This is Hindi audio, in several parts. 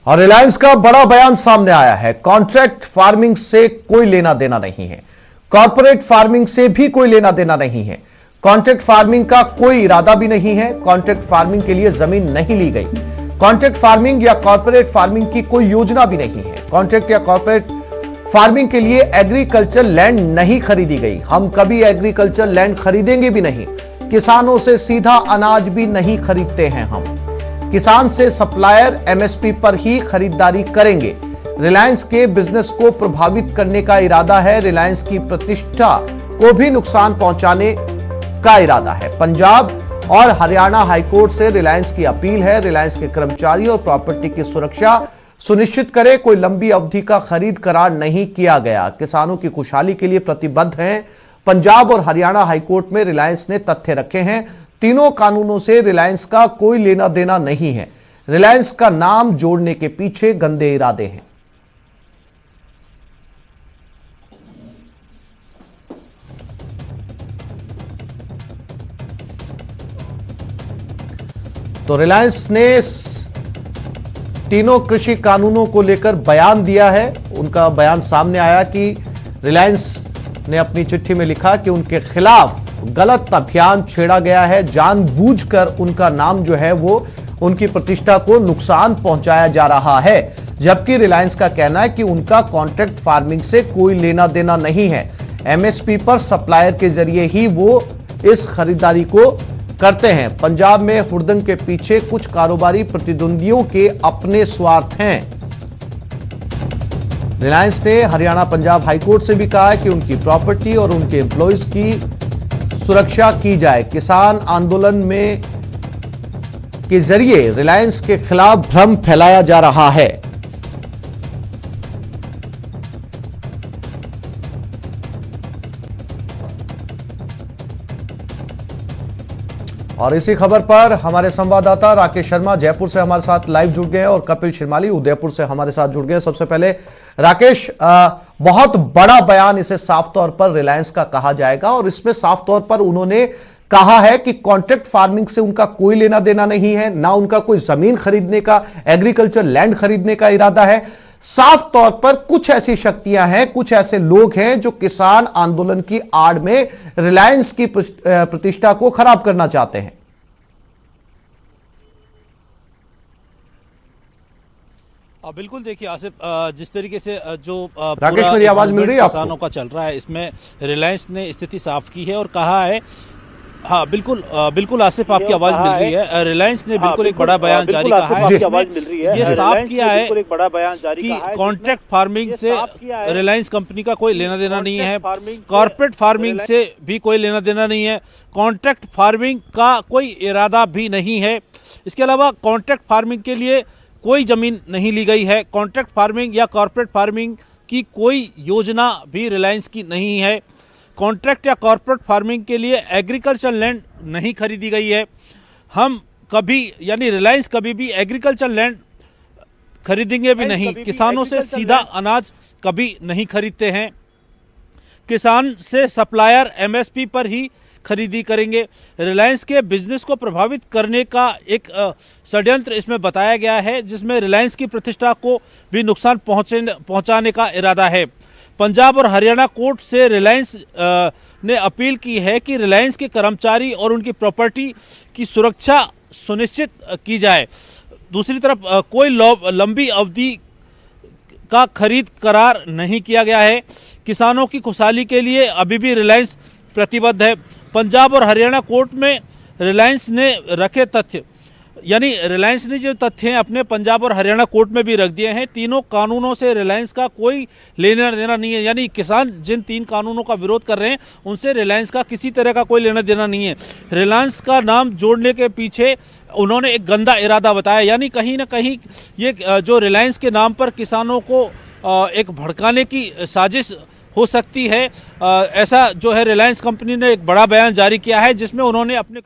और रिलायंस का बड़ा बयान सामने आया है। कॉन्ट्रैक्ट फार्मिंग से कोई लेना देना नहीं है, कॉर्पोरेट फार्मिंग से भी कोई लेना देना नहीं है, कॉन्ट्रैक्ट फार्मिंग का कोई इरादा भी नहीं है, कॉन्ट्रैक्ट फार्मिंग के लिए जमीन नहीं ली गई, कॉन्ट्रैक्ट फार्मिंग या कॉर्पोरेट फार्मिंग की कोई योजना भी नहीं है, कॉन्ट्रैक्ट या कॉर्पोरेट फार्मिंग के लिए एग्रीकल्चर लैंड नहीं खरीदी गई। हम कभी एग्रीकल्चर लैंड खरीदेंगे भी नहीं। किसानों से सीधा अनाज भी नहीं खरीदते हैं हम। किसान से सप्लायर एमएसपी पर ही खरीदारी करेंगे। रिलायंस के बिजनेस को प्रभावित करने का इरादा है, रिलायंस की प्रतिष्ठा को भी नुकसान पहुंचाने का इरादा है। पंजाब और हरियाणा हाईकोर्ट से रिलायंस की अपील है, रिलायंस के कर्मचारियों और प्रॉपर्टी की सुरक्षा सुनिश्चित करे। कोई लंबी अवधि का खरीद करार नहीं किया गया। किसानों की खुशहाली के लिए प्रतिबद्ध हैं। पंजाब और हरियाणा हाईकोर्ट में रिलायंस ने तथ्य रखे हैं। तीनों कानूनों से रिलायंस का कोई लेना देना नहीं है। रिलायंस का नाम जोड़ने के पीछे गंदे इरादे हैं। तो रिलायंस ने तीनों कृषि कानूनों को लेकर बयान दिया है। उनका बयान सामने आया कि रिलायंस ने अपनी चिट्ठी में लिखा कि उनके खिलाफ गलत अभियान छेड़ा गया है, जानबूझकर उनका नाम जो है वो उनकी प्रतिष्ठा को नुकसान पहुंचाया जा रहा है। जबकि रिलायंस का कहना है कि उनका कॉन्ट्रैक्ट फार्मिंग से कोई लेना देना नहीं है। एमएसपी पर सप्लायर के जरिए ही वो इस खरीदारी को करते हैं। पंजाब में हुड़दंग के पीछे कुछ कारोबारी प्रतिद्वंदियों के अपने स्वार्थ हैं। रिलायंस ने हरियाणा पंजाब हाईकोर्ट से भी कहा है कि उनकी प्रॉपर्टी और उनके एम्प्लॉयज की सुरक्षा की जाए। किसान आंदोलन में के जरिए रिलायंस के खिलाफ भ्रम फैलाया जा रहा है। और इसी खबर पर हमारे संवाददाता राकेश शर्मा जयपुर से हमारे साथ लाइव जुड़ गए हैं और कपिल शिरमाली उदयपुर से हमारे साथ जुड़ गए हैं। सबसे पहले राकेश, बहुत बड़ा बयान इसे साफ तौर पर रिलायंस का कहा जाएगा और इसमें साफ तौर पर उन्होंने कहा है कि कॉन्ट्रैक्ट फार्मिंग से उनका कोई लेना देना नहीं है, ना उनका कोई जमीन खरीदने का, एग्रीकल्चर लैंड खरीदने का इरादा है। साफ तौर पर कुछ ऐसी शक्तियां हैं, कुछ ऐसे लोग हैं जो किसान आंदोलन की आड़ में रिलायंस की प्रतिष्ठा को खराब करना चाहते हैं। बिल्कुल, देखिए आसिफ, जिस तरीके से जो राकेश, मेरी आवाज मिल रही है आपको? किसानों का चल रहा है, इसमें रिलायंस ने स्थिति साफ की है और कहा है, हाँ बिल्कुल आसिफ, आपकी आवाज मिल रही है। रिलायंस ने बिल्कुल एक बड़ा बयान जारी कहा है, ये साफ किया है कि कॉन्ट्रैक्ट फार्मिंग से रिलायंस कंपनी का कोई लेना देना नहीं है, कॉर्पोरेट फार्मिंग से भी कोई लेना देना नहीं है, कॉन्ट्रैक्ट फार्मिंग का कोई इरादा भी नहीं है। इसके अलावा कॉन्ट्रैक्ट फार्मिंग के लिए कोई जमीन नहीं ली गई है, कॉन्ट्रैक्ट फार्मिंग या कॉर्पोरेट फार्मिंग की कोई योजना भी रिलायंस की नहीं है, कॉन्ट्रैक्ट या कॉर्पोरेट फार्मिंग के लिए एग्रीकल्चर लैंड नहीं खरीदी गई है। हम कभी, यानी रिलायंस कभी भी एग्रीकल्चर लैंड खरीदेंगे भी नहीं। किसानों से सीधा अनाज कभी नहीं खरीदते हैं। किसान से सप्लायर एमएसपी पर ही खरीदी करेंगे। रिलायंस के बिजनेस को प्रभावित करने का एक षड्यंत्र इसमें बताया गया है, जिसमें रिलायंस की प्रतिष्ठा को भी नुकसान पहुंचाने का इरादा है। पंजाब और हरियाणा कोर्ट से रिलायंस ने अपील की है कि रिलायंस के कर्मचारी और उनकी प्रॉपर्टी की सुरक्षा सुनिश्चित की जाए। दूसरी तरफ कोई लंबी अवधि का खरीद करार नहीं किया गया है। किसानों की खुशहाली के लिए अभी भी रिलायंस प्रतिबद्ध है। पंजाब और हरियाणा कोर्ट में रिलायंस ने रखे तथ्य, यानी रिलायंस ने जो तथ्य हैं अपने पंजाब और हरियाणा कोर्ट में भी रख दिए हैं। तीनों कानूनों से रिलायंस का कोई लेना देना नहीं है, यानी किसान जिन 3 कानूनों का विरोध कर रहे हैं उनसे रिलायंस का किसी तरह का कोई लेना देना नहीं है। रिलायंस का नाम जोड़ने के पीछे उन्होंने एक गंदा इरादा बताया, यानी कहीं ना कहीं ये जो रिलायंस के नाम पर किसानों को एक भड़काने की साजिश हो सकती है। ऐसा जो है रिलायंस कंपनी ने एक बड़ा बयान जारी किया है, जिसमें उन्होंने अपने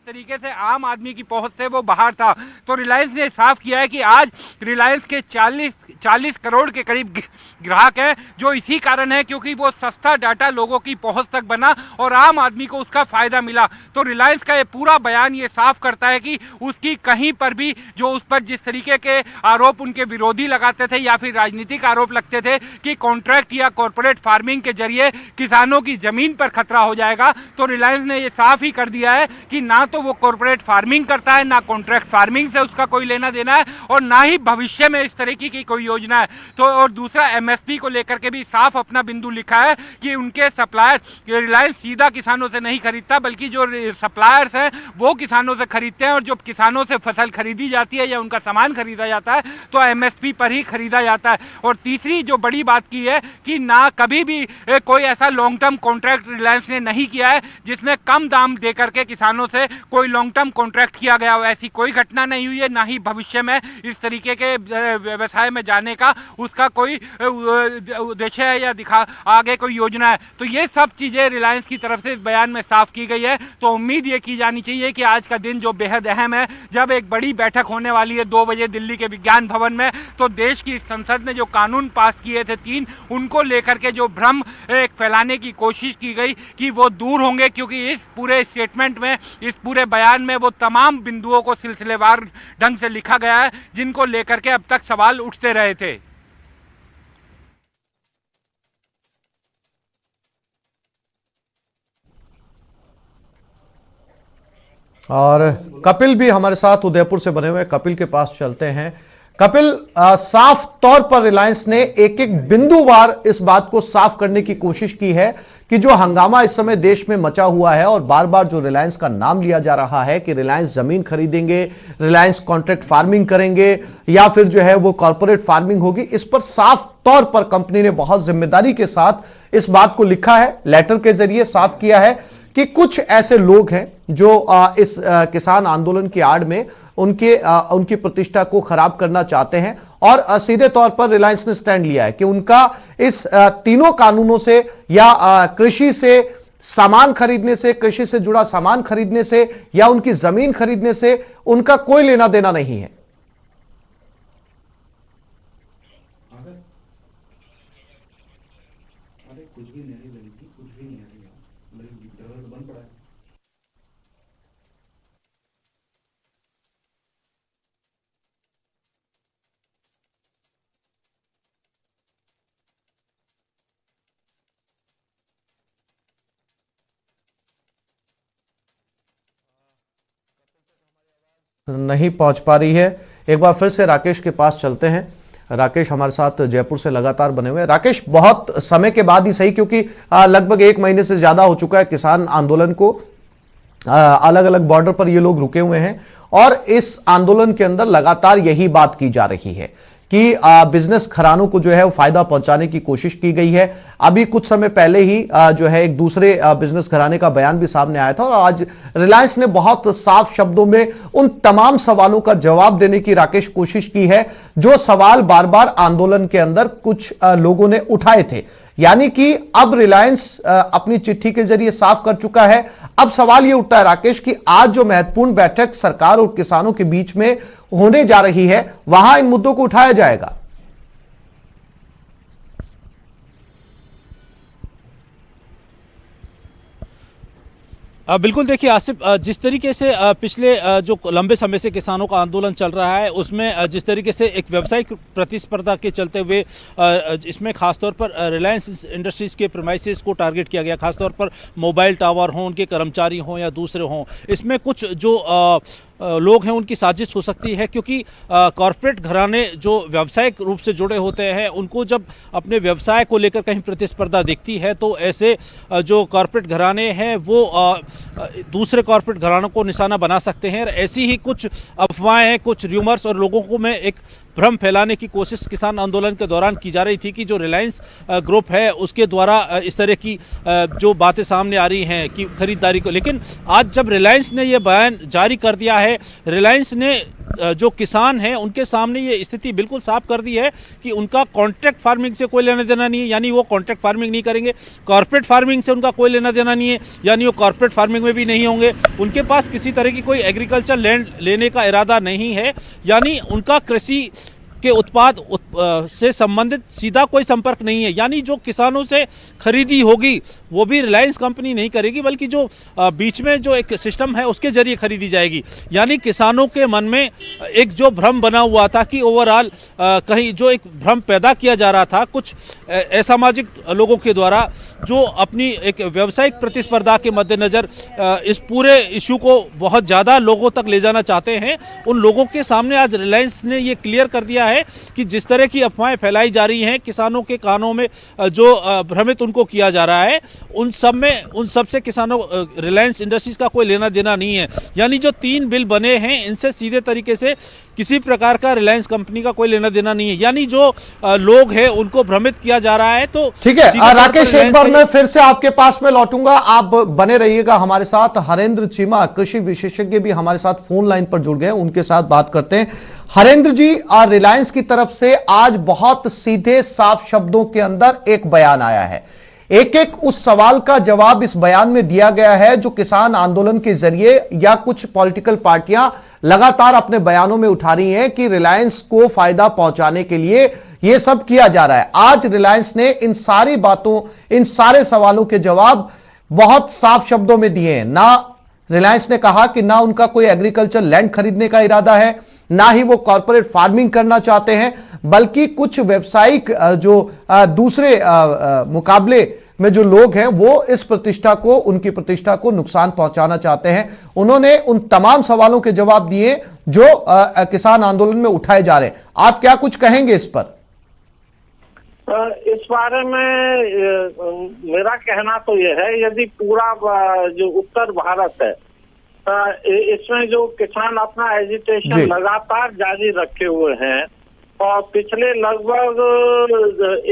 तरीके से आम आदमी की पहुंच से वो बाहर था, तो रिलायंस ने साफ किया है कि आज रिलायंस के 40 करोड़ के करीब ग्राहक हैं, जो इसी कारण है क्योंकि वो सस्ता डाटा लोगों की पहुंच तक बना और आम आदमी को उसका फायदा मिला। तो रिलायंस का ये पूरा बयान ये साफ करता है कि उसकी कहीं पर भी जो उस पर जिस तरीके के आरोप उनके विरोधी लगाते थे या फिर राजनीतिक आरोप लगते थे कि कॉन्ट्रैक्ट या कॉर्पोरेट फार्मिंग के जरिए किसानों की जमीन पर खतरा हो जाएगा, तो रिलायंस ने ये साफ ही कर दिया है कि ना तो वो कॉर्पोरेट फार्मिंग करता है, ना कॉन्ट्रैक्ट फार्मिंग से उसका कोई लेना देना है और ना ही भविष्य में इस तरीके की कोई योजना है। तो और दूसरा एमएसपी को लेकर के भी साफ अपना बिंदु लिखा है कि उनके सप्लायर रिलायंस सीधा किसानों से नहीं खरीदता, बल्कि जो सप्लायर्स हैं वो किसानों से खरीदते हैं और जो किसानों से फसल खरीदी जाती है या उनका सामान खरीदा जाता है तो एमएसपी पर ही खरीदा जाता है। और तीसरी जो बड़ी बात की है कि ना कभी भी कोई ऐसा लॉन्ग टर्म कॉन्ट्रैक्ट रिलायंस ने नहीं किया है जिसमें कम दाम दे करके किसानों से कोई लॉन्ग टर्म कॉन्ट्रैक्ट किया गया हो, ऐसी कोई घटना नहीं हुई है, ना ही भविष्य में इस तरीके के व्यवसाय में जाने का उसका कोई उद्देश्य है या दिखा आगे कोई योजना है। तो ये सब चीजें रिलायंस की तरफ से इस बयान में साफ की गई है। तो उम्मीद ये की जानी चाहिए कि आज का दिन जो बेहद अहम है, जब एक बड़ी बैठक होने वाली है 2 बजे दिल्ली के विज्ञान भवन में, तो देश की संसद ने जो कानून पास किए थे 3, उनको लेकर के जो भ्रम एक फैलाने की कोशिश की गई कि वो दूर होंगे, क्योंकि इस पूरे स्टेटमेंट में, इस पूरे बयान में वो तमाम बिंदुओं को सिलसिलेवार ढंग से लिखा गया है जिनको लेकर के अब तक सवाल उठते रहे थे। और कपिल भी हमारे साथ उदयपुर से बने हुए, कपिल के पास चलते हैं। कपिल, साफ तौर पर रिलायंस ने एक एक बिंदुवार इस बात को साफ करने की कोशिश की है कि जो हंगामा इस समय देश में मचा हुआ है और बार बार जो रिलायंस का नाम लिया जा रहा है कि रिलायंस जमीन खरीदेंगे, रिलायंस कॉन्ट्रैक्ट फार्मिंग करेंगे या फिर जो है वो कॉर्पोरेट फार्मिंग होगी, इस पर साफ तौर पर कंपनी ने बहुत जिम्मेदारी के साथ इस बात को लिखा है, लेटर के जरिए साफ किया है कि कुछ ऐसे लोग हैं जो इस किसान आंदोलन की आड़ में उनकी प्रतिष्ठा को खराब करना चाहते हैं और सीधे तौर पर रिलायंस ने स्टैंड लिया है कि उनका इस तीनों कानूनों से या कृषि से सामान खरीदने से, कृषि से जुड़ा सामान खरीदने से या उनकी जमीन खरीदने से उनका कोई लेना देना नहीं है। नहीं पहुंच पा रही है। एक बार फिर से राकेश के पास चलते हैं। राकेश हमारे साथ जयपुर से लगातार बने हुए हैं। राकेश, बहुत समय के बाद ही सही, क्योंकि लगभग 1 महीने से ज्यादा हो चुका है किसान आंदोलन को, अलग अलग बॉर्डर पर ये लोग रुके हुए हैं और इस आंदोलन के अंदर लगातार यही बात की जा रही है कि बिजनेस घरानों को जो है वो फायदा पहुंचाने की कोशिश की गई है। अभी कुछ समय पहले ही जो है एक दूसरे बिजनेस घराने का बयान भी सामने आया था और आज रिलायंस ने बहुत साफ शब्दों में उन तमाम सवालों का जवाब देने की राकेश कोशिश की है जो सवाल बार बार आंदोलन के अंदर कुछ लोगों ने उठाए थे। यानी कि अब रिलायंस अपनी चिट्ठी के जरिए साफ कर चुका है। अब सवाल यह उठता है राकेश कि आज जो महत्वपूर्ण बैठक सरकार और किसानों के बीच में होने जा रही है, वहां इन मुद्दों को उठाया जाएगा। बिल्कुल, देखिए आसिफ, जिस तरीके से पिछले जो लंबे समय से किसानों का आंदोलन चल रहा है उसमें जिस तरीके से एक व्यावसायिक प्रतिस्पर्धा के चलते हुए इसमें खासतौर पर रिलायंस इंडस्ट्रीज़ के प्रीमाइसेस को टारगेट किया गया, खासतौर पर मोबाइल टावर हों, उनके कर्मचारी हों या दूसरे हों, इसमें कुछ जो लोग हैं उनकी साजिश हो सकती है, क्योंकि कॉरपोरेट घराने जो व्यावसायिक रूप से जुड़े होते हैं उनको जब अपने व्यवसाय को लेकर कहीं प्रतिस्पर्धा दिखती है तो ऐसे जो कॉरपोरेट घराने हैं वो दूसरे कॉरपोरेट घरानों को निशाना बना सकते हैं। ऐसी ही कुछ अफवाहें, कुछ र्यूमर्स और लोगों को में एक भ्रम फैलाने की कोशिश किसान आंदोलन के दौरान की जा रही थी कि जो रिलायंस ग्रुप है उसके द्वारा इस तरह की जो बातें सामने आ रही हैं कि खरीदारी को। लेकिन आज जब रिलायंस ने ये बयान जारी कर दिया है है, रिलायंस ने जो किसान हैं उनके सामने ये स्थिति बिल्कुल साफ कर दी है कि उनका कॉन्ट्रैक्ट फार्मिंग से कोई लेना देना नहीं है, यानी वो कॉन्ट्रैक्ट फार्मिंग नहीं करेंगे। कॉर्पोरेट फार्मिंग से उनका कोई लेना देना नहीं है, यानी वो कॉर्पोरेट फार्मिंग में भी नहीं होंगे। उनके पास किसी तरह की कोई एग्रीकल्चर लैंड लेने का इरादा नहीं है, यानी उनका कृषि के उत्पाद से संबंधित सीधा कोई संपर्क नहीं है। यानी जो किसानों से खरीदी होगी वो भी रिलायंस कंपनी नहीं करेगी, बल्कि जो बीच में जो एक सिस्टम है उसके जरिए खरीदी जाएगी। यानी किसानों के मन में एक जो भ्रम बना हुआ था कि ओवरऑल कहीं जो एक भ्रम पैदा किया जा रहा था कुछ असामाजिक लोगों के द्वारा, जो अपनी एक व्यावसायिक प्रतिस्पर्धा के मद्देनज़र इस पूरे इशू को बहुत ज़्यादा लोगों तक ले जाना चाहते हैं, उन लोगों के सामने आज रिलायंस ने ये क्लियर कर दिया है कि जिस तरह की अफवाहें फैलाई जा रही हैं, किसानों के कानों में जो भ्रमित उनको किया जा रहा है, उन सब से किसानों रिलायंस इंडस्ट्रीज का कोई लेना देना नहीं है। यानी जो 3 बिल बने हैं इनसे सीधे तरीके से किसी प्रकार का रिलायंस कंपनी का कोई लेना देना नहीं है। यानी जो लोग हैं उनको भ्रमित किया जा रहा है। तो ठीक है राकेश, एक बार मैं फिर से आपके पास में लौटूंगा, आप बने रहिएगा हमारे साथ। हरेंद्र चीमा कृषि विशेषज्ञ भी हमारे साथ फोन लाइन पर जुड़ गए, उनके साथ बात करते हैं। हरेंद्र जी, रिलायंस की तरफ से आज बहुत सीधे साफ शब्दों के अंदर एक बयान आया है। एक एक उस सवाल का जवाब इस बयान में दिया गया है जो किसान आंदोलन के जरिए या कुछ पॉलिटिकल पार्टियां लगातार अपने बयानों में उठा रही हैं कि रिलायंस को फायदा पहुंचाने के लिए यह सब किया जा रहा है। आज रिलायंस ने इन सारी बातों, इन सारे सवालों के जवाब बहुत साफ शब्दों में दिए हैं। ना रिलायंस ने कहा कि ना उनका कोई एग्रीकल्चर लैंड खरीदने का इरादा है, ना ही वो कॉर्पोरेट फार्मिंग करना चाहते हैं, बल्कि कुछ व्यवसायिक जो दूसरे मुकाबले में जो लोग हैं वो इस प्रतिष्ठा को, उनकी प्रतिष्ठा को नुकसान पहुंचाना चाहते हैं। उन्होंने उन तमाम सवालों के जवाब दिए जो किसान आंदोलन में उठाए जा रहे हैं। आप क्या कुछ कहेंगे इस पर? इस बारे में मेरा कहना तो यह है, यदि पूरा जो उत्तर भारत है इसमें जो किसान अपना एजिटेशन लगातार जारी रखे हुए हैं और पिछले लगभग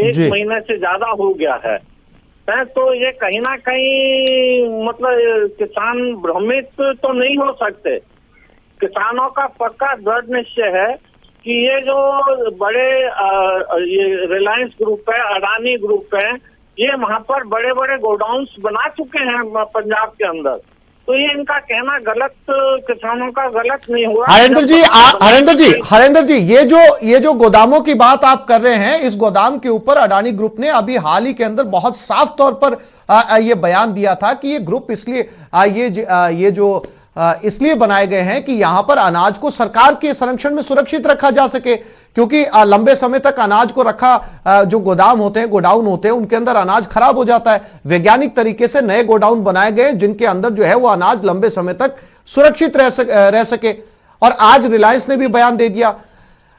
1 महीने से ज्यादा हो गया है, तो ये कहीं ना कहीं मतलब किसान भ्रमित तो नहीं हो सकते। किसानों का पक्का दृढ़ निश्चय है कि ये जो बड़े ये रिलायंस ग्रुप है, अडानी ग्रुप है, ये वहां पर बड़े बड़े गोडाउन्स बना चुके हैं पंजाब के अंदर। तो ये इनका कहना गलत, किसानों का गलत नहीं हुआ। हरेंद्र जी, ये जो गोदामों की बात आप कर रहे हैं, इस गोदाम के ऊपर अडानी ग्रुप ने अभी हाल ही के अंदर बहुत साफ तौर पर ये बयान दिया था कि ये ग्रुप इसलिए इसलिए बनाए गए हैं कि यहां पर अनाज को सरकार के संरक्षण में सुरक्षित रखा जा सके, क्योंकि लंबे समय तक अनाज को रखा, जो गोदाम होते हैं, गोडाउन होते हैं, उनके अंदर अनाज खराब हो जाता है। वैज्ञानिक तरीके से नए गोडाउन बनाए गए जिनके अंदर जो है वो अनाज लंबे समय तक सुरक्षित रह सके। और आज रिलायंस ने भी बयान दे दिया,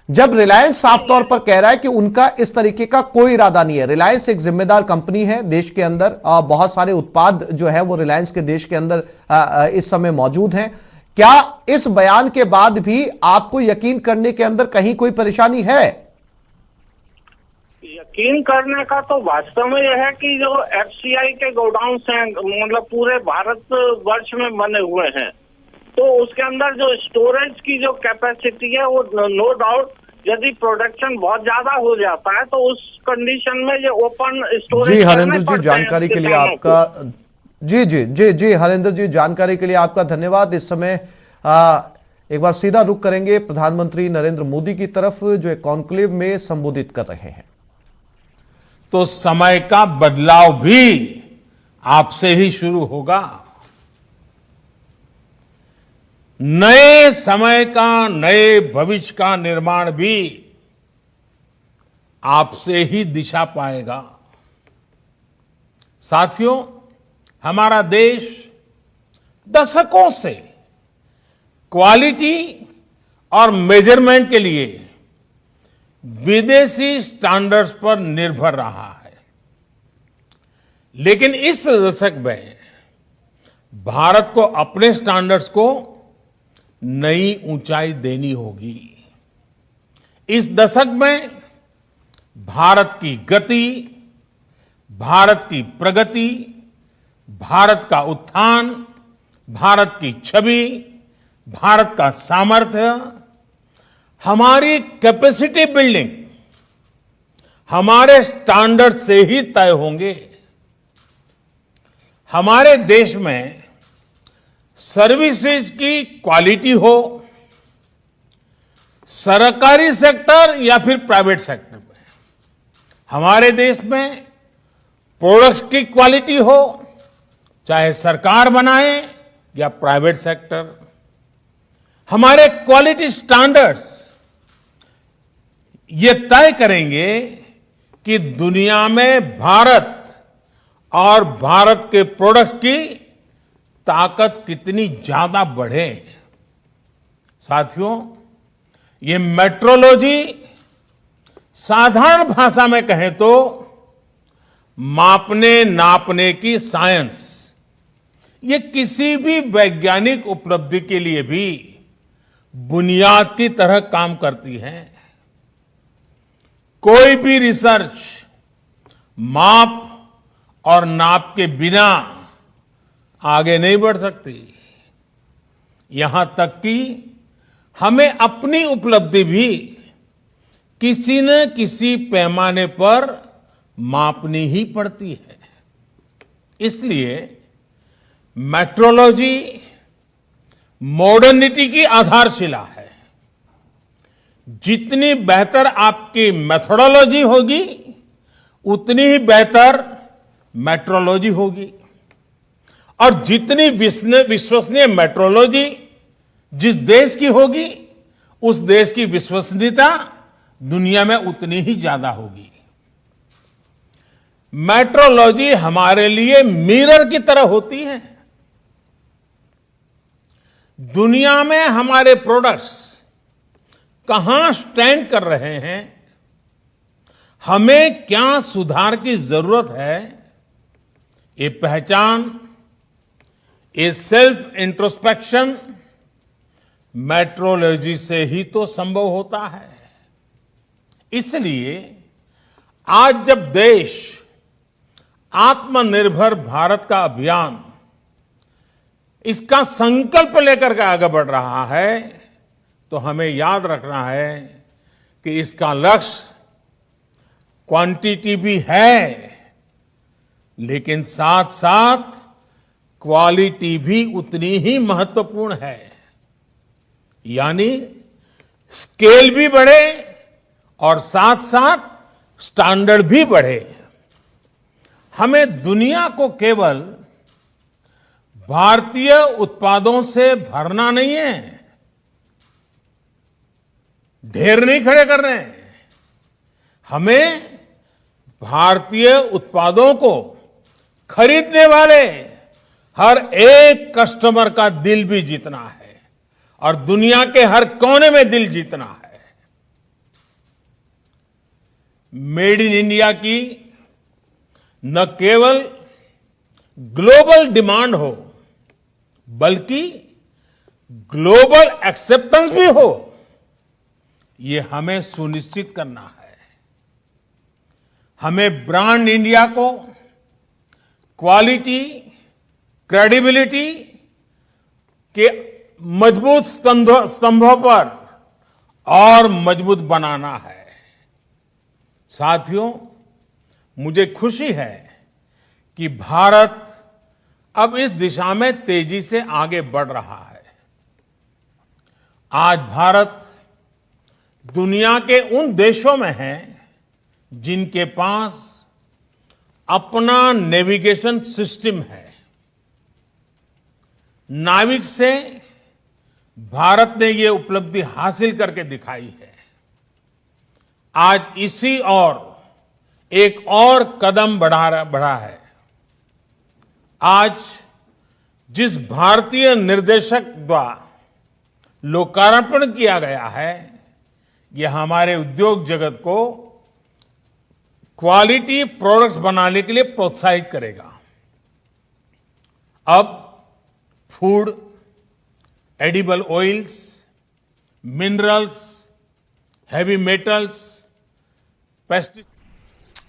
जब रिलायंस साफ तौर पर कह रहा है कि उनका इस तरीके का कोई इरादा नहीं है। रिलायंस एक जिम्मेदार कंपनी है, देश के अंदर बहुत सारे उत्पाद जो है वो रिलायंस के देश के अंदर इस समय मौजूद हैं। क्या इस बयान के बाद भी आपको यकीन करने के अंदर कहीं कोई परेशानी है? यकीन करने का तो वास्तव में यह है कि जो एफसीआई के गोडाउन हैं, मतलब पूरे भारत वर्ष में बने हुए हैं, तो उसके अंदर जो स्टोरेज की जो कैपेसिटी है वो नो डाउट, यदि प्रोडक्शन बहुत ज्यादा हो जाता है तो उस कंडीशन में ये ओपन स्टोरेज। जी हरेंद्र जी, जानकारी के लिए आपका जी हरेंद्र जी, जानकारी के लिए आपका धन्यवाद। इस समय एक बार सीधा रुख करेंगे प्रधानमंत्री नरेंद्र मोदी की तरफ, जो एक कॉन्क्लेव में संबोधित कर रहे हैं। तो समय का बदलाव भी आपसे ही शुरू होगा। नए समय का, नए भविष्य का निर्माण भी आपसे ही दिशा पाएगा। साथियों, हमारा देश दशकों से क्वालिटी और मेजरमेंट के लिए विदेशी स्टैंडर्ड्स पर निर्भर रहा है, लेकिन इस दशक में भारत को अपने स्टैंडर्ड्स को नई ऊंचाई देनी होगी। इस दशक में भारत की गति, भारत की प्रगति, भारत का उत्थान, भारत की छवि, भारत का सामर्थ्य, हमारी कैपेसिटी बिल्डिंग हमारे स्टैंडर्ड से ही तय होंगे। हमारे देश में सर्विसेज की क्वालिटी हो, सरकारी सेक्टर या फिर प्राइवेट सेक्टर में, हमारे देश में प्रोडक्ट्स की क्वालिटी हो, चाहे सरकार बनाए या प्राइवेट सेक्टर, हमारे क्वालिटी स्टैंडर्ड्स ये तय करेंगे कि दुनिया में भारत और भारत के प्रोडक्ट्स की ताकत कितनी ज्यादा बढ़े। साथियों, ये मेट्रोलॉजी साधारण भाषा में कहें तो मापने नापने की साइंस, ये किसी भी वैज्ञानिक उपलब्धि के लिए भी बुनियाद की तरह काम करती है। कोई भी रिसर्च माप और नाप के बिना आगे नहीं बढ़ सकती। यहां तक कि हमें अपनी उपलब्धि भी किसी न किसी पैमाने पर मापनी ही पड़ती है। इसलिए मेट्रोलॉजी मॉडर्निटी की आधारशिला है। जितनी बेहतर आपकी मेथोडोलॉजी होगी, उतनी ही बेहतर मेट्रोलॉजी होगी। और जितनी विश्वसनीय मेट्रोलॉजी जिस देश की होगी, उस देश की विश्वसनीयता दुनिया में उतनी ही ज्यादा होगी। मेट्रोलॉजी हमारे लिए मिरर की तरह होती है। दुनिया में हमारे प्रोडक्ट्स कहां स्टैंड कर रहे हैं, हमें क्या सुधार की जरूरत है, ये पहचान, ये सेल्फ इंट्रोस्पेक्शन मेट्रोलॉजी से ही तो संभव होता है। इसलिए आज जब देश आत्मनिर्भर भारत का अभियान, इसका संकल्प लेकर के आगे बढ़ रहा है, तो हमें याद रखना है कि इसका लक्ष्य क्वांटिटी भी है, लेकिन साथ साथ क्वालिटी भी उतनी ही महत्वपूर्ण है। यानी स्केल भी बढ़े और साथ साथ स्टैंडर्ड भी बढ़े। हमें दुनिया को केवल भारतीय उत्पादों से भरना नहीं है, ढेर नहीं खड़े कर रहे हैं। हमें भारतीय उत्पादों को खरीदने वाले हर एक कस्टमर का दिल भी जीतना है और दुनिया के हर कोने में दिल जीतना है। मेड इन इंडिया की न केवल ग्लोबल डिमांड हो, बल्कि ग्लोबल एक्सेप्टेंस भी हो, ये हमें सुनिश्चित करना है। हमें ब्रांड इंडिया को क्वालिटी, क्रेडिबिलिटी के मजबूत स्तंभों पर और मजबूत बनाना है। साथियों, मुझे खुशी है कि भारत अब इस दिशा में तेजी से आगे बढ़ रहा है। आज भारत दुनिया के उन देशों में है जिनके पास अपना नेविगेशन सिस्टम है। नाविक से भारत ने ये उपलब्धि हासिल करके दिखाई है। आज इसी और एक और कदम बढ़ा है। आज जिस भारतीय निर्देशक द्वारा लोकार्पण किया गया है, यह हमारे उद्योग जगत को क्वालिटी प्रोडक्ट्स बनाने के लिए प्रोत्साहित करेगा। अब food, edible oils, minerals, heavy metals, pesticide.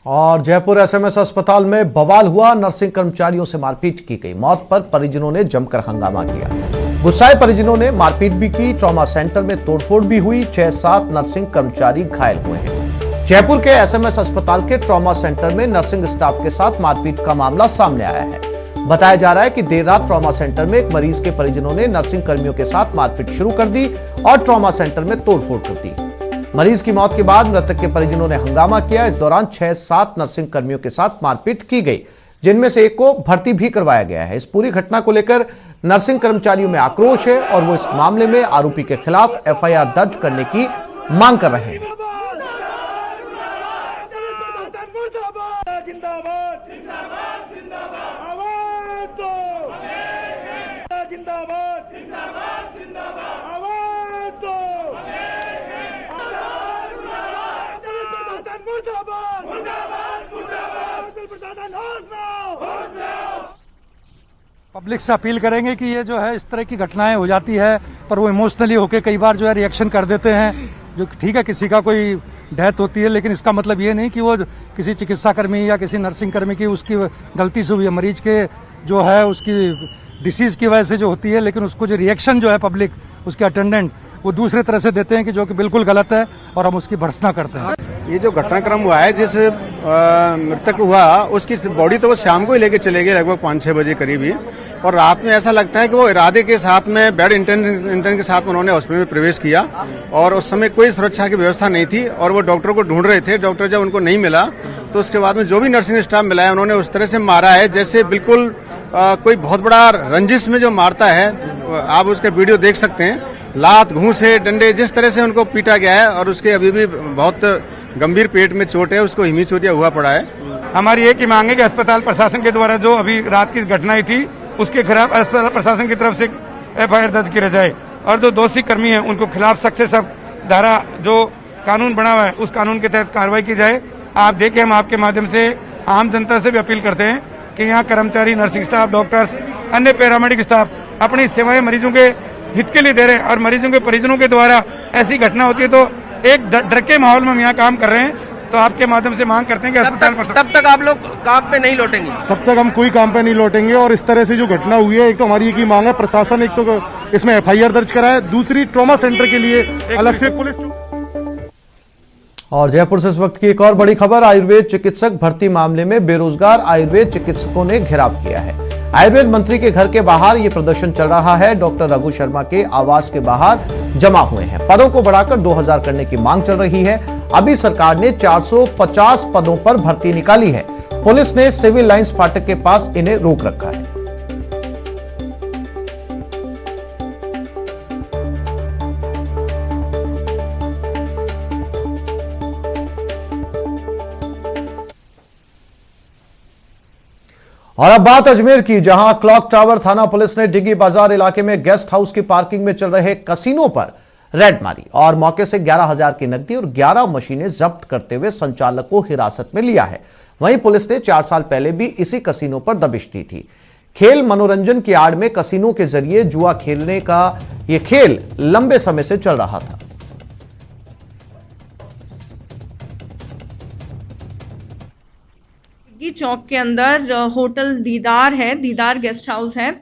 और जयपुर एसएमएस अस्पताल में बवाल हुआ, नर्सिंग कर्मचारियों से मारपीट की गई, मौत पर परिजनों ने जमकर हंगामा किया। गुस्साए परिजनों ने मारपीट भी की। ट्रॉमा सेंटर में तोड़फोड़ भी हुई। 6-7 नर्सिंग कर्मचारी घायल हुए हैं। जयपुर के एसएमएस अस्पताल के ट्रॉमा सेंटर में नर्सिंग स्टाफ के साथ मारपीट का मामला सामने आया है। बताया जा रहा है कि देर रात ट्रॉमा सेंटर में एक मरीज के परिजनों ने नर्सिंग कर्मियों के साथ मारपीट शुरू कर दी और ट्रॉमा सेंटर में तोड़फोड़ कर दी। मरीज की मौत के बाद मृतक के परिजनों ने हंगामा किया। इस दौरान 6-7 नर्सिंग कर्मियों के साथ मारपीट की गई, जिनमें से एक को भर्ती भी करवाया गया है। इस पूरी घटना को लेकर नर्सिंग कर्मचारियों में आक्रोश है और वो इस मामले में आरोपी के खिलाफ एफआईआर दर्ज करने की मांग कर रहे हैं। पब्लिक से अपील करेंगे कि ये जो है इस तरह की घटनाएं हो जाती है पर वो इमोशनली होके कई बार जो है रिएक्शन कर देते हैं। जो ठीक है, किसी का कोई डेथ होती है, लेकिन इसका मतलब ये नहीं कि वो किसी चिकित्सा कर्मी या किसी नर्सिंग कर्मी की उसकी गलती से हुई है। मरीज के जो है उसकी डिसीज की वजह से जो होती है, लेकिन उसको जो रिएक्शन जो है पब्लिक उसके अटेंडेंट वो दूसरे तरह से देते हैं कि जो कि बिल्कुल गलत है और हम उसकी भर्त्सना करते हैं। ये जो घटनाक्रम हुआ है, जिस मृतक हुआ उसकी बॉडी तो वो शाम को ही लेके चले गए लगभग 5-6 बजे करीब ही, और रात में ऐसा लगता है कि वो इरादे के साथ में बेड इंटर्न के साथ उन्होंने हॉस्पिटल में प्रवेश किया और उस समय कोई सुरक्षा की व्यवस्था नहीं थी और वो डॉक्टर को ढूंढ रहे थे। डॉक्टर जब उनको नहीं मिला तो उसके बाद में जो भी नर्सिंग स्टाफ मिला है उन्होंने उस तरह से मारा है जैसे बिल्कुल कोई बहुत बड़ा रंजिश में जो मारता है। आप उसका वीडियो देख सकते हैं। लात, घूंसे, डंडे, जिस तरह से उनको पीटा गया है और उसके अभी भी बहुत गंभीर पेट में चोट है, उसको हिमीचोटिया हुआ पड़ा है। हमारी एक ही मांग है कि अस्पताल प्रशासन के द्वारा जो अभी रात की घटना थी उसके खिलाफ अस्पताल प्रशासन की तरफ से एफआईआर दर्ज किया जाए और जो दोषी कर्मी हैं उनको खिलाफ सख्त से सख्त धारा जो कानून बना हुआ है उस कानून के तहत कार्रवाई की जाए। आप देखिए, हम आपके माध्यम से आम जनता से भी अपील करते हैं कि यहाँ कर्मचारी, नर्सिंग स्टाफ, डॉक्टर्स, अन्य पैरामेडिक स्टाफ अपनी सेवाएं मरीजों के हित के लिए दे रहे हैं और मरीजों के परिजनों के द्वारा ऐसी घटना होती है तो एक डर के माहौल में हम यहाँ काम कर रहे हैं। तो आपके माध्यम से मांग करते हैं कि अस्पताल तब तक आप लोग काम पे नहीं लौटेंगे? तब तक हम कोई काम पे नहीं लौटेंगे। और इस तरह से जो घटना हुई है, एक तो हमारी एक ही मांग है, प्रशासन एक तो इसमें एफआईआर दर्ज कराए, दूसरी ट्रॉमा सेंटर के लिए अलग से पुलिस। और जयपुर से इस वक्त की एक और बड़ी खबर, आयुर्वेद चिकित्सक भर्ती मामले में बेरोजगार आयुर्वेद चिकित्सकों ने घेराव किया है। आयुर्वेद मंत्री के घर के बाहर ये प्रदर्शन चल रहा है। डॉक्टर रघु शर्मा के आवास के बाहर जमा हुए हैं। पदों को बढ़ाकर 2000 करने की मांग चल रही है। अभी सरकार ने 450 पदों पर भर्ती निकाली है। पुलिस ने सिविल लाइंस फाटक के पास इन्हें रोक रखा है। और अब बात अजमेर की, जहां क्लॉक टावर थाना पुलिस ने डिग्गी बाजार इलाके में गेस्ट हाउस की पार्किंग में चल रहे कसीनो पर रेड मारी और मौके से 11,000 की नकदी और 11 मशीनें जब्त करते हुए संचालक को हिरासत में लिया है। वहीं पुलिस ने 4 साल पहले भी इसी कसीनो पर दबिश दी थी। खेल मनोरंजन की आड़ में कसीनो के जरिए जुआ खेलने का यह खेल लंबे समय से चल रहा था। चौक के अंदर होटल दीदार है, दीदार गेस्ट हाउस है,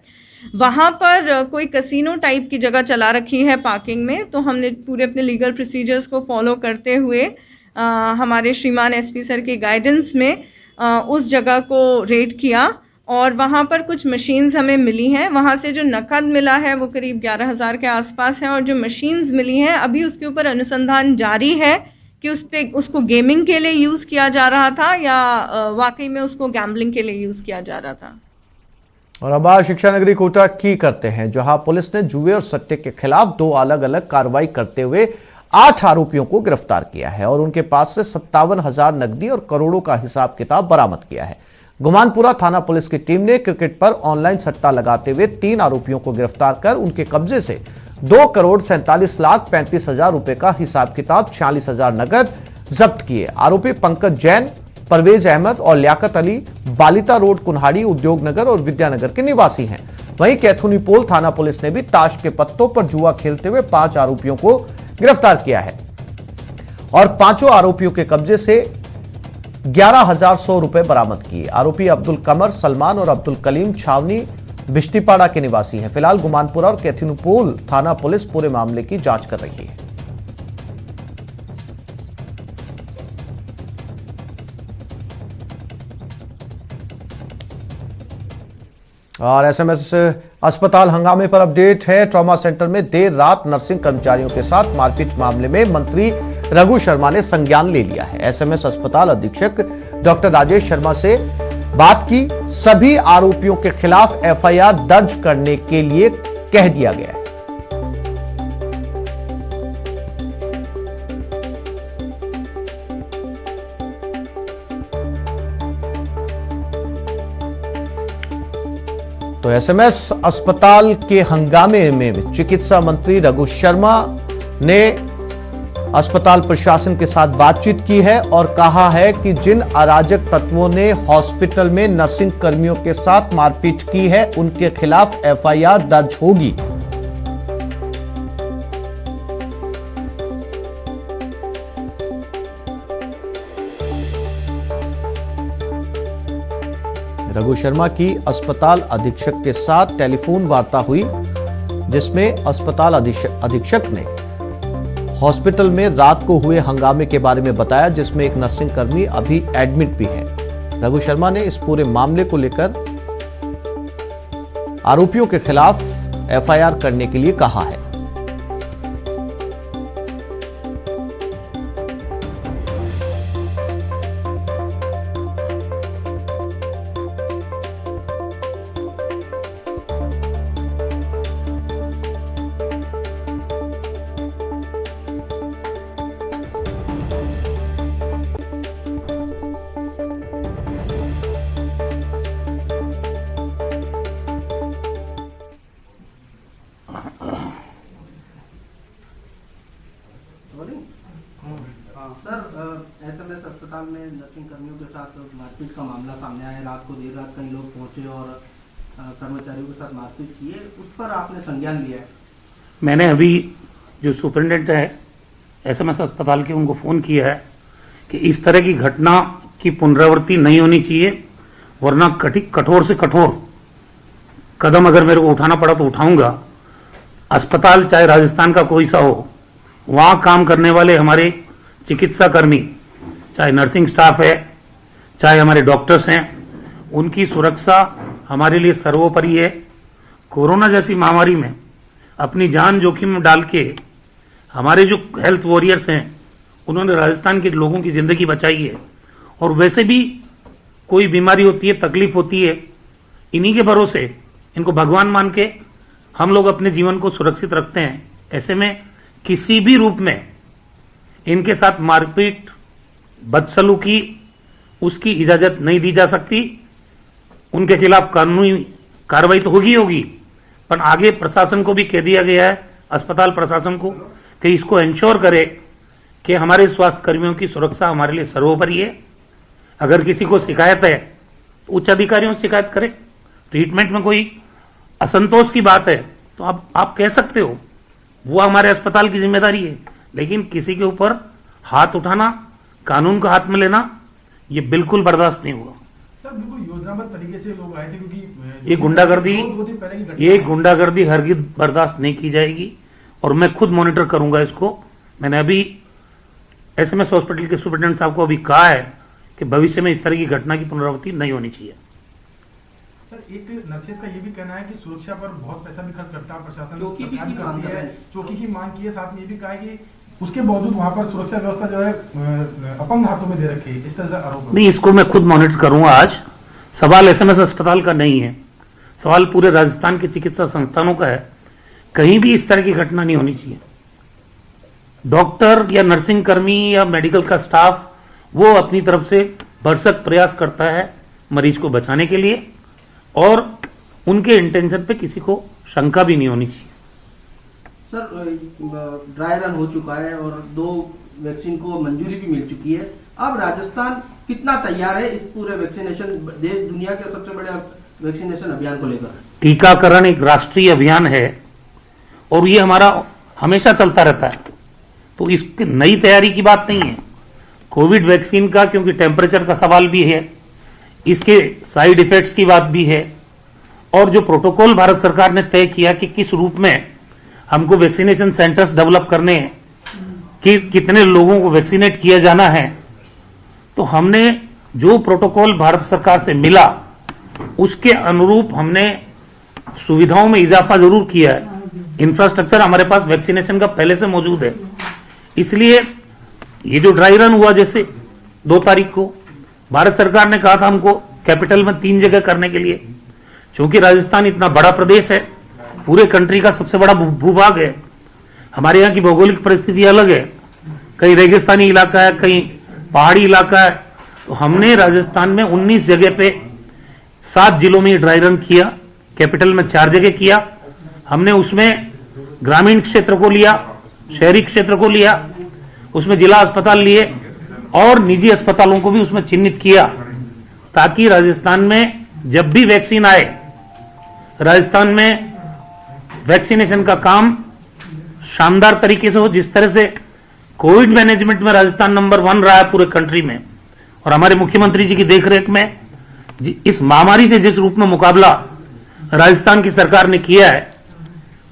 वहाँ पर कोई कसीनो टाइप की जगह चला रखी है पार्किंग में। तो हमने पूरे अपने लीगल प्रोसीजर्स को फॉलो करते हुए हमारे श्रीमान एसपी सर के गाइडेंस में उस जगह को रेड किया और वहाँ पर कुछ मशीन्स हमें मिली हैं। वहाँ से जो नकद मिला है वो करीब 11,000 के आसपास है और जो मशीन्स मिली हैं अभी उसके ऊपर अनुसंधान जारी है कि उसको गेमिंग के लिए यूज़ किया जा रहा था या वाकई में उसको गैम्बलिंग के लिए यूज़ किया जा रहा था। और अब आज शिक्षा नगरी कोटा की करते हैं, जहां पुलिस ने जुए और सट्टे के खिलाफ 2 अलग अलग कार्रवाई करते हुए 8 आरोपियों को गिरफ्तार किया है और उनके पास से 57,000 नकदी और करोड़ों का हिसाब किताब बरामद किया है। गुमानपुरा थाना पुलिस की टीम ने क्रिकेट पर ऑनलाइन सट्टा लगाते हुए 3 आरोपियों को गिरफ्तार कर उनके कब्जे से 2,47,35,000 रुपए का हिसाब किताब, 46,000 नगद जब्त किए। आरोपी पंकज जैन, परवेज अहमद और लियाकत अली बालिता रोड, कुन्हाड़ी, उद्योग नगर और विद्यानगर के निवासी हैं। वहीं कैथुनी पोल थाना पुलिस ने भी ताश के पत्तों पर जुआ खेलते हुए 5 आरोपियों को गिरफ्तार किया है और 5 आरोपियों के कब्जे से 11,100 रुपए बरामद किए। आरोपी अब्दुल कमर, सलमान और अब्दुल कलीम छावनी बिष्टीपाड़ा के निवासी हैं। फिलहाल गुमानपुरा और कैथीनुपोल थाना पुलिस पूरे मामले की जांच कर रही है। और एसएमएस अस्पताल हंगामे पर अपडेट है। ट्रॉमा सेंटर में देर रात नर्सिंग कर्मचारियों के साथ मारपीट मामले में मंत्री रघु शर्मा ने संज्ञान ले लिया है। एसएमएस अस्पताल अधीक्षक डॉक्टर राजेश शर्मा से बात की, सभी आरोपियों के खिलाफ एफआईआर दर्ज करने के लिए कह दिया गया है। तो एसएमएस अस्पताल के हंगामे में चिकित्सा मंत्री रघु शर्मा ने अस्पताल प्रशासन के साथ बातचीत की है और कहा है कि जिन अराजक तत्वों ने हॉस्पिटल में नर्सिंग कर्मियों के साथ मारपीट की है उनके खिलाफ एफआईआर दर्ज होगी। रघु शर्मा की अस्पताल अधीक्षक के साथ टेलीफोन वार्ता हुई, जिसमें अस्पताल अधीक्षक ने हॉस्पिटल में रात को हुए हंगामे के बारे में बताया, जिसमें एक नर्सिंग कर्मी अभी एडमिट भी है। रघु शर्मा ने इस पूरे मामले को लेकर आरोपियों के खिलाफ एफआईआर करने के लिए कहा है। सर, एसएमएस अस्पताल में नर्सिंग कर्मियों के साथ मारपीट का मामला सामने आया। रात को देर रात कई लोग पहुंचे और कर्मचारियों के साथ मारपीट किए, उस पर आपने संज्ञान लिया है? मैंने अभी जो सुपरिटेंडेंट है एसएमएस अस्पताल के, उनको फ़ोन किया है कि इस तरह की घटना की पुनरावृत्ति नहीं होनी चाहिए, वरना कठोर से कठोर कदम अगर मेरे को उठाना पड़ा तो उठाऊंगा। अस्पताल चाहे राजस्थान का कोई सा हो, वहाँ काम करने वाले हमारे चिकित्सा कर्मी, चाहे नर्सिंग स्टाफ है, चाहे हमारे डॉक्टर्स हैं, उनकी सुरक्षा हमारे लिए सर्वोपरि है। कोरोना जैसी महामारी में अपनी जान जोखिम में डाल के हमारे जो हेल्थ वॉरियर्स हैं, उन्होंने राजस्थान के लोगों की जिंदगी बचाई है। और वैसे भी कोई बीमारी होती है, तकलीफ होती है, इन्हीं के भरोसे इनको भगवान मान के हम लोग अपने जीवन को सुरक्षित रखते हैं। ऐसे में किसी भी रूप में इनके साथ मारपीट, बदसलूकी, उसकी इजाजत नहीं दी जा सकती। उनके खिलाफ कानूनी कार्रवाई तो होगी, पर आगे प्रशासन को भी कह दिया गया है, अस्पताल प्रशासन को, कि इसको इंश्योर करे कि हमारे स्वास्थ्य कर्मियों की सुरक्षा हमारे लिए सर्वोपरि है। अगर किसी को शिकायत है तो उच्च अधिकारियों से शिकायत करें। ट्रीटमेंट में कोई असंतोष की बात है तो आप कह सकते हो, वो हमारे अस्पताल की जिम्मेदारी है। लेकिन किसी के ऊपर हाथ उठाना, कानून को हाथ में लेना, ये बिल्कुल बर्दाश्त नहीं होगा। सर, बिल्कुल योजनाबद्ध तरीके से लोग आए थे, क्योंकि ये गुंडागर्दी हरगिज बर्दाश्त नहीं की जाएगी और मैं खुद मॉनिटर करूंगा इसको। मैंने अभी एसएमएस हॉस्पिटल के सुपरिटेंडेंट साहब को अभी कहा है कि भविष्य में इस तरह की घटना की पुनरावृत्ति नहीं होनी चाहिए। सर, एक नर्सेस का ये भी कहना है कि सुरक्षा पर बहुत पैसा भी खर्च करता है प्रशासन, चौकी की मांग की है। साथ में ये भी कहा है कि उसके बावजूद वहां पर सुरक्षा व्यवस्था जो है अपंग हाथों में दे रखी है, इस तरह से आरोप। नहीं, इसको मैं खुद मॉनिटर करूंगा। आज सवाल एसएमएस अस्पताल का नहीं है, सवाल पूरे राजस्थान के चिकित्सा संस्थानों का है। कहीं भी इस तरह की घटना नहीं होनी चाहिए। डॉक्टर या नर्सिंग कर्मी या मेडिकल का स्टाफ वो अपनी तरफ से भरसक प्रयास करता है मरीज को बचाने के लिए, और उनके इंटेंशन पे किसी को शंका भी नहीं होनी चाहिए। सर, ड्राई रन हो चुका है और 2 वैक्सीन को मंजूरी भी मिल चुकी है। अब राजस्थान कितना तैयार है इस पूरे वैक्सीनेशन, देश दुनिया के सबसे बड़े वैक्सीनेशन अभियान को लेकर? टीकाकरण एक राष्ट्रीय अभियान है और ये हमारा हमेशा चलता रहता है, तो इसकी नई तैयारी की बात नहीं है। कोविड वैक्सीन का क्योंकि टेम्परेचर का सवाल भी है, इसके साइड इफेक्ट्स की बात भी है, और जो प्रोटोकॉल भारत सरकार ने तय किया कि किस रूप में हमको वैक्सीनेशन सेंटर्स डेवलप करने हैं, कि कितने लोगों को वैक्सीनेट किया जाना है, तो हमने जो प्रोटोकॉल भारत सरकार से मिला उसके अनुरूप हमने सुविधाओं में इजाफा जरूर किया है। इंफ्रास्ट्रक्चर हमारे पास वैक्सीनेशन का पहले से मौजूद है, इसलिए ये जो ड्राई रन हुआ, जैसे 2 तारीख को भारत सरकार ने कहा था हमको कैपिटल में 3 जगह करने के लिए, क्योंकि राजस्थान इतना बड़ा प्रदेश है, पूरे कंट्री का सबसे बड़ा भूभाग है, हमारे यहाँ की भौगोलिक परिस्थिति अलग है, कहीं रेगिस्तानी इलाका है, कहीं पहाड़ी इलाका है, तो हमने राजस्थान में 19 जगह पे 7 जिलों में ड्राई रन किया, कैपिटल में 4 जगह किया। हमने उसमें ग्रामीण क्षेत्र को लिया, शहरी क्षेत्र को लिया, उसमें जिला अस्पताल लिए और निजी अस्पतालों को भी उसमें चिन्हित किया, ताकि राजस्थान में जब भी वैक्सीन आए, राजस्थान में वैक्सीनेशन का काम शानदार तरीके से हो। जिस तरह से कोविड मैनेजमेंट में राजस्थान नंबर 1 रहा है पूरे कंट्री में, और हमारे मुख्यमंत्री जी की देखरेख में इस महामारी से जिस रूप में मुकाबला राजस्थान की सरकार ने किया है,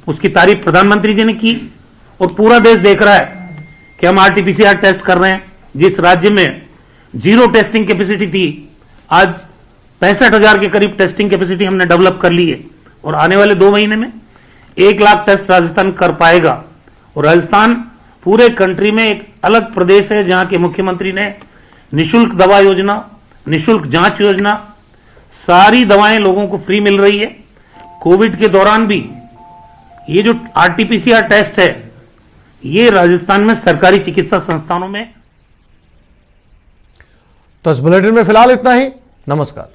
उसकी तारीफ प्रधानमंत्री जी ने की, और पूरा देश देख रहा है कि हम आरटीपीसीआर टेस्ट कर रहे हैं। जिस राज्य में 0 टेस्टिंग कैपेसिटी थी, आज 65,000 के करीब टेस्टिंग कैपेसिटी हमने डेवलप कर ली है, और आने वाले 2 महीने में 1 लाख टेस्ट राजस्थान कर पाएगा। और राजस्थान पूरे कंट्री में एक अलग प्रदेश है जहां के मुख्यमंत्री ने निशुल्क दवा योजना, निशुल्क जांच योजना, सारी दवाएं लोगों को फ्री मिल रही है। कोविड के दौरान भी ये जो आरटीपीसीआर टेस्ट है, ये राजस्थान में सरकारी चिकित्सा संस्थानों में। तो इस बुलेटिन में फिलहाल इतना ही। नमस्कार।